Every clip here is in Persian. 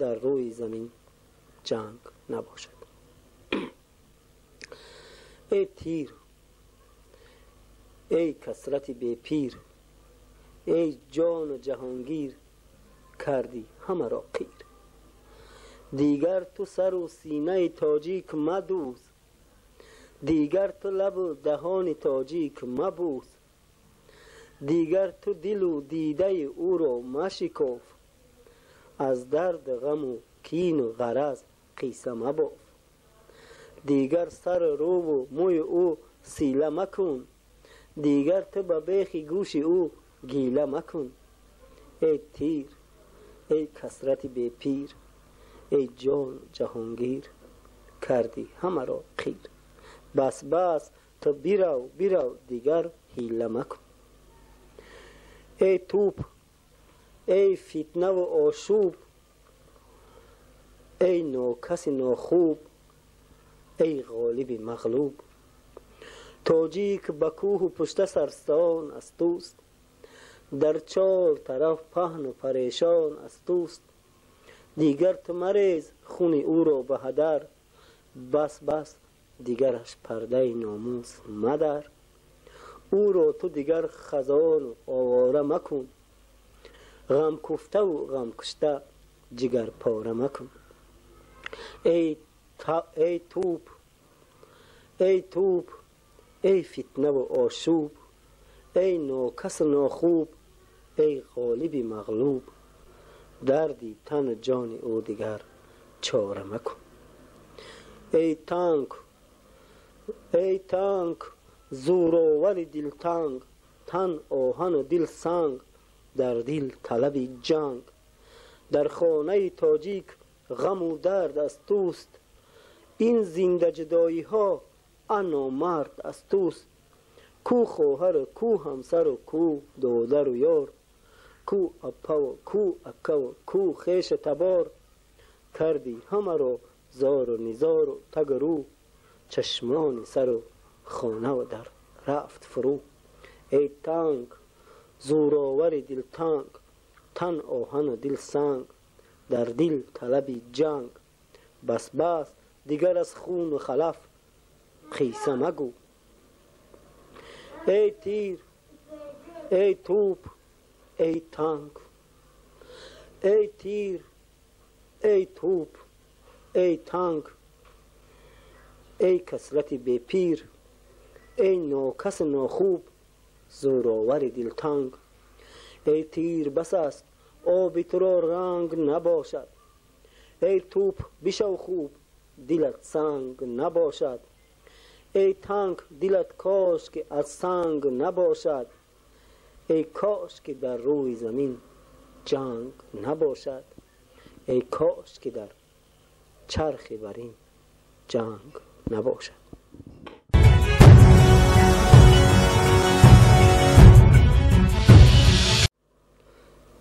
در روی زمین جنگ نباشد. ای تیر، ای کثرت بی پیر، ای جان و جهانگیر، کردی همه را قیر. دیگر تو سر و سینه تاجیک مدوز، دیگر تو لب و دهان تاجیک مبوس، دیگر تو دل و دیده او را مشکاف، از درد غم و کین و غرض قیصه مباف. دیگر سر رو و موی او سیله مکن، دیگر تو به بیخ گوش او گیله مکن. ای تیر، ای کثرت بی پیر، ای جان جهانگیر، کردی همه را قیر. بس بس تو بیرو بیرو دیگر حیله مکن. ای توپ، ای فتنه و آشوب، ای ناکس ناخوب، ای غالب مغلوب. تاجیک به کوه و پشت سرستان از توست، در چار طرف پهن و پریشان از توست. دیگر تو مریز خون او را به هدر، بس بس دیگرش پرده ناموس مدر. او را تو دیگر خزان و آواره مکن، غم کفته و غم کشته جگر پاره مکن. ای توپ، ای توپ، ای فتنه و آشوب، ای ناکس ناخوب، ای غالب مغلوب. دردی تن و جان او دیگر چاره مکن. ای تنگ، ای تنگ، زورآور دلتنگ، تن آهن و دل سنگ، در دل طلب جنگ. در خانه تاجیک غم و درد از توست، این زنده جدایی ها انا مرد از توست. کو خواهر و کو همسر و کو دادر و یار، کو اپا و کو اکا و کو خیش تبار. کردی همه را زار و نزار و تگ رو، چشمان سر و خانه و در رفت فرو. ای تنگ، زورآور دل تنگ، تن آهن و دل سنگ، در دل طلب جنگ. بس بس دیگر از خون و خلف قیصه مگو. ای تیر، ای توپ، ای تنگ، ای تیر، ای توپ، ای تنگ، ای کثرت بی پیر، ای ناکس ناخوب، زورآور دلتنگ. ای تیر بس است آب تو را رنگ نباشد، ای توپ بشو خوب دلت سنگ نباشد. ای تنگ دلت کاش که از سنگ نباشد، ای کاش که در روی زمین جنگ نباشد. ای کاش که در چرخ برین جنگ نباشد.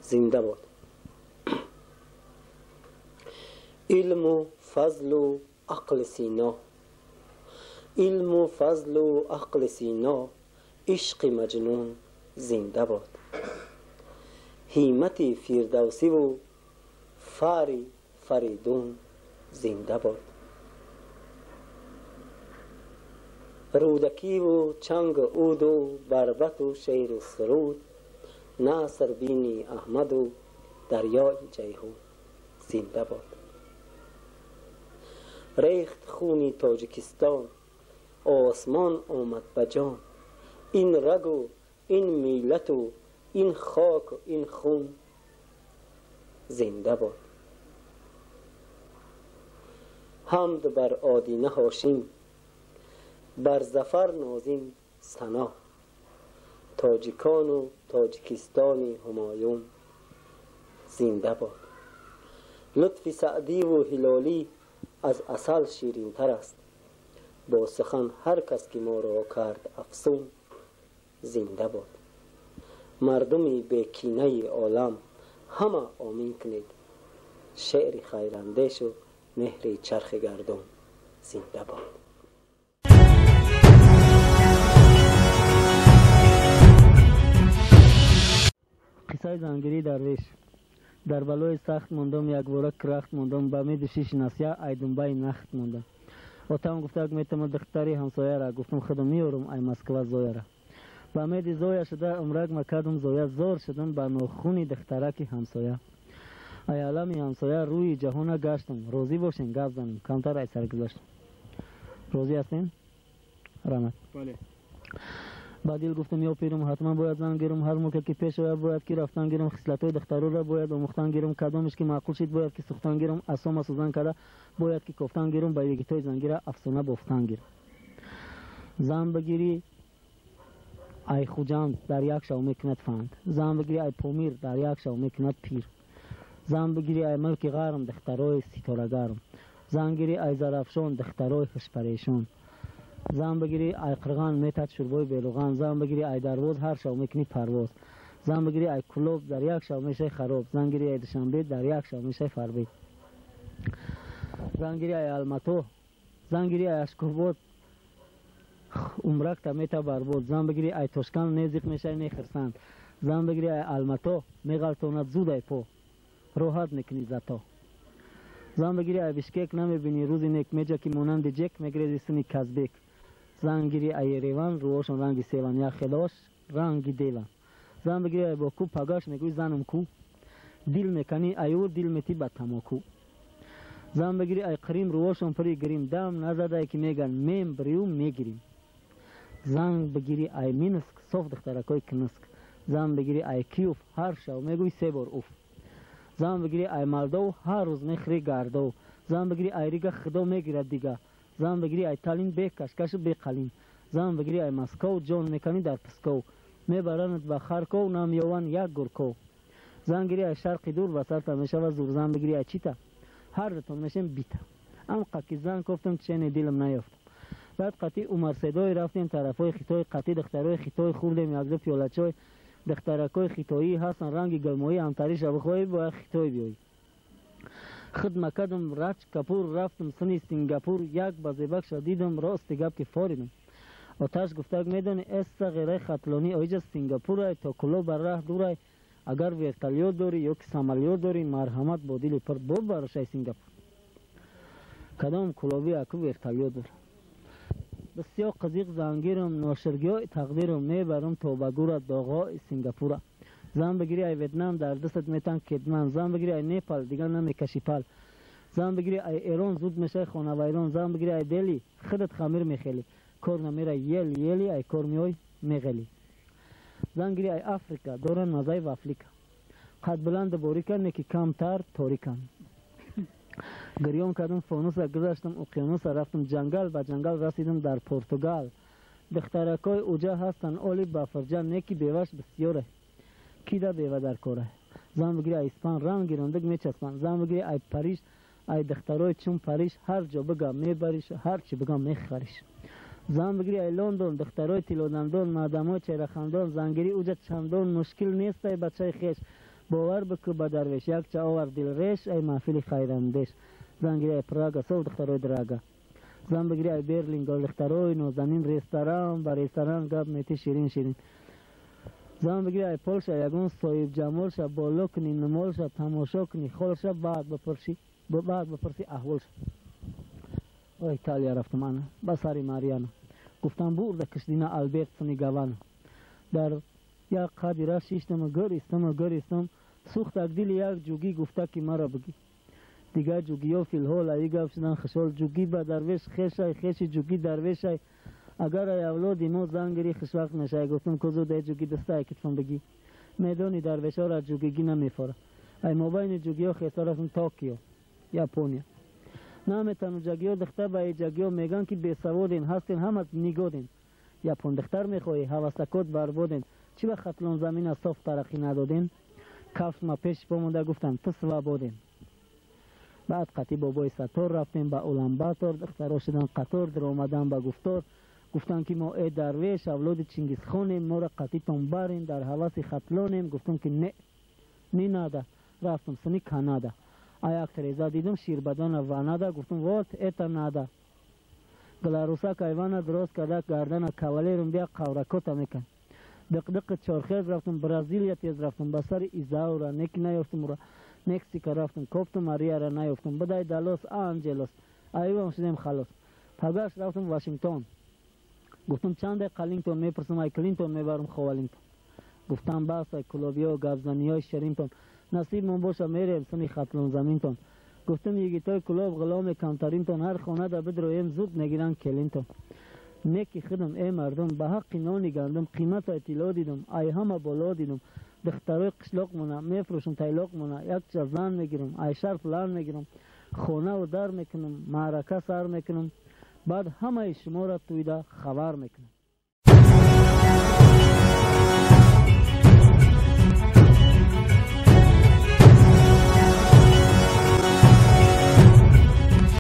زنده باد. علم و فضل و عقل سینا، علم و فضل و عقل سینا، عشق مجنون زنده باد. همت فردوسی و فاری فریدون زنده باد. رودکی و چنگ عود و بربط و شعر و سرود، ناصر بین احمد و دریای جیهون زنده باد. ریخت خونی تاجیکستان، آسمان آمد بجان، این رگ و این میلت و این خاک و این خون زنده باد. حمد بر آدینه هاشم، بر ظفر نازم ثنا، تاجیکان و تاجیکستان همایون زنده باد. لطف سعدی و هلالی از عسل شیرین تر است، با سخن هر کس که ما را کرد افسون زنده باد. مردمی به کینه عالم همه آمین کنید، شعر خیراندیش و مهر چرخ گردون زنده باد. قصه زنگیری درویش. در بلای سخت موندم، یک ورق رخت موندم، به امید شیش نسیه ای دنبای نخت موندم. آتم گفته اگه میتونم دختری همسایه را، گفتم خودم میارم ای مسکوه زویه را. به امید زویه شده عمرک مکدم زویه زار شدم به ناخونی دخترک همسایه. ای علم همسایه روی جهان گشتم، روزی باشین گپ زنیم، کمتر ای سر گذاشتم. روزی هستین؟ رحمت. بله. با دل گفتم یا پیرم حتما باید زن گیرم، هر موقع که پیش باید که رفتن گیرم، خصلت‌های دخترو را باید آموختن گیرم، کدامش که معقول شد باید که سوختن گیرم، اسام سوزن کده باید که کفتن گیرم، با یگیتای زنگیره افسانه بافتن گیرم. زن بگیری ای خوجند در یک شو میکند فند، زن بگیری ای پومیر در یک شو میکند پیر، زن بگیری ای ملک غارم دخترای ستاره گرم، زن گیری ای زرافشان دخترای خوش پریشان، زن بگیری ای قرغان میتد شربای بیلوغان، زن بگیری ای درواز هر شو میکنی پرواز، زن بگیری ای کلوب در یک شو میشه خراب، زن گیری ای دوشنبه در یک شو میشه فربه، زن گیری ای الماتو، زن گیری ای اشکوبات عمرک تا میتا بربود، زن بگیری ای توشکان نزدیک میشه نیخرسند، زن بگیری ای الماتو میغلطوند زود ای پو راحت میکنی زتا، زن بگیری ای بشکیک نمیبینی روزی نیک میجا که مونند جک میگریزی سنی کزبیک، زن گیری ای ریوان روشن رنگی سیوان یا خلاش رنگی دیلان، زن بگیری ای با کو پگاش میگوی زنم کو، دیل میکنی ایور دیل میتی با تماکو، زن بگیری ای قریم روشن پری گریم، دم نزده ای که میگن میم بریو میگیریم، زن بگیری ای مینسک صف دخترکای کنسک، زن بگیری ای کیوف هر شو میگوی سه بار اوف، زن بگیری ای مالدو هر روز میخری گردو، زن بگیری ای ریگا خدا میگیرد دیگه، زن بگیری ای تالین به کشکش به قلین، زن بگیری ای مسکو جون میکنی در پسکو، میبرند به خرکو نام یوان یک گرکو، زن گیری ای شرقی دور وسط میشه و زور، زن بگیری ای چیتا هر دتون میشم بیتا، ام قکی زن گفتم چین دیلم نیافتم. بعد قطعی عمر سیدای رفتیم طرفای خیتای قطعی دخترای خیتای خوردیم، یک دو پیاله چای دخترکای خیتایی هستن رنگی گلمایی همتری شب خوی با خیتای بیایی. خدمه کدم رچ کپور رفتم سنی سینگاپور، یک بازیبک شدیدم راست گپ که فاریدم. آتش گفتگ میدونی است غیره خطلانی آیجا سینگاپور تا کلو بر راه دورای، اگر ورتالیو داری یا که سامالیو داری مرحمت با دل پر بو برشای سینگاپور. کدام کلوبی اکو ورتالیو داری. بسیار قزیق زنگیرم ناشرگیای تقدیرم میبرم تا بگور داغای سینگاپور. زن بگیری ای ویتنام در دستت میتن کدمن، زن بگیری ای نیپال دیگر نمیکشی پل، زن بگیری ای ایران زود میشه خانه ویران، زن بگیری ای دلی خودت خمیر میخیلی، کار نمیره یلی ای کار میای میغلی، زن گیری ای افریقا دوران مزای و افریقا، قد بلند باریکن نکی کمتر تاریکن، گریون کردم فانوس را گذاشتم اقیانوس رفتم جنگل به جنگل رسیدم در پرتغال، دخترکای اوجا هستن اولی بافرجان نکی بیوش بسیاره کی دا بیوه در کاره، زن بگیری ای اسپان رنگ گیرندگ میچسبن، زن بگیری ای پاریس ای دخترای چون پاریس هر جا بگم میبریش هر چی بگم میخریش، زن بگیری ای لندن دخترای تیلودندان مردمای چهره خندان، زنگیری اوجا چندان مشکل نیست ای بچه خیش باور بکو به درویش یک چه آور دل ریش ای محفل خیراندیش، زنگیری ای پراگا سو دخترای دراگا، زن بگیری ای برلین گل دخترای نازنین رستوران با رستوران گپ میتی شیرین شیرین، زن بگیری ای پولشا یگون صاحب جمالشا بالو کنی نمالشا تماشا کنی خالشا بعد بپرسی احوالشا. او ایتالیا رفتم انا بساری ماریانا گفتم برده کشدینا البرت سنی گوانا در یک قدی را شیشتم گریستم سوخت اگدیل یک جوگی گفته که مرا بگی دیگر جوگی ها فی الحال ای گفت شدن خشال جوگی با درویش خیش جوگی درویش ای اگر ای اولادی مو زنگری خشوقت میشه گفتم کزو ده جوگی دسته ای کتفم بگی میدانی درویش ها را جوگیگی نمیفوره ای مبین جوگی ها خیسته رفتم تاکیو یاپونیا نمیتونم جوگی ها دختر با ای جوگی ها میگن که بیسوادین هستین همت نیگودین یاپون دختر میخوایی حوستکات بربودین چی به خطلون زمین از صاف ترقی ندادین کفت ما پیش بمونده گفتم تو سوابودین. بعد قطعی بابای ستار رفتیم با اولانباتور دخترها شدن قطار در آمدن با گفتار گفتن که ما ای درویش اولاد چنگیز خانیم ما را قطعی تنباریم در حواس خطلانیم گفتم که نه ناده رفتم سنی کانادا آیا اکتریزا دیدم شیر بدان وانادا گفتم وات ایتا نادا گلاروسا کایوانا درست کرده گردن کوالیرم بیا قورکوتا میکن دق چارخیز رفتم برازیلیا تیز رفتم بسر ایزاورا نکی نیافتم را مکزیکا رفتم گفتم ماریا را نیافتم بدای دالاس آنجلوس ایوان شدم خلاص پگاش رفتم واشنگتن گفتم چند کلینتون میپرسم ای کلینتون میبرم خوالینتون گفتم بس ای کلوبیا و گبزنیای شرینتون نصیب من باشه میریم سمی خطلون زمینتون گفتم یگیتای کلوب غلام کمترینتون هر خونه دا بدرویم زود نگیرن کلینتون نیکی خدم ای مردم به حق نانی گندم قیمت اطلاع دیدم ای همه بالا دیدم دخترای قشلاق مونه میفروشم تایلاق مونه یک جزان میگیرم ای شرف لان میگیرم خونه و در میکنم معرکه سر میکنم بعد همه شما را تویده خبر میکنم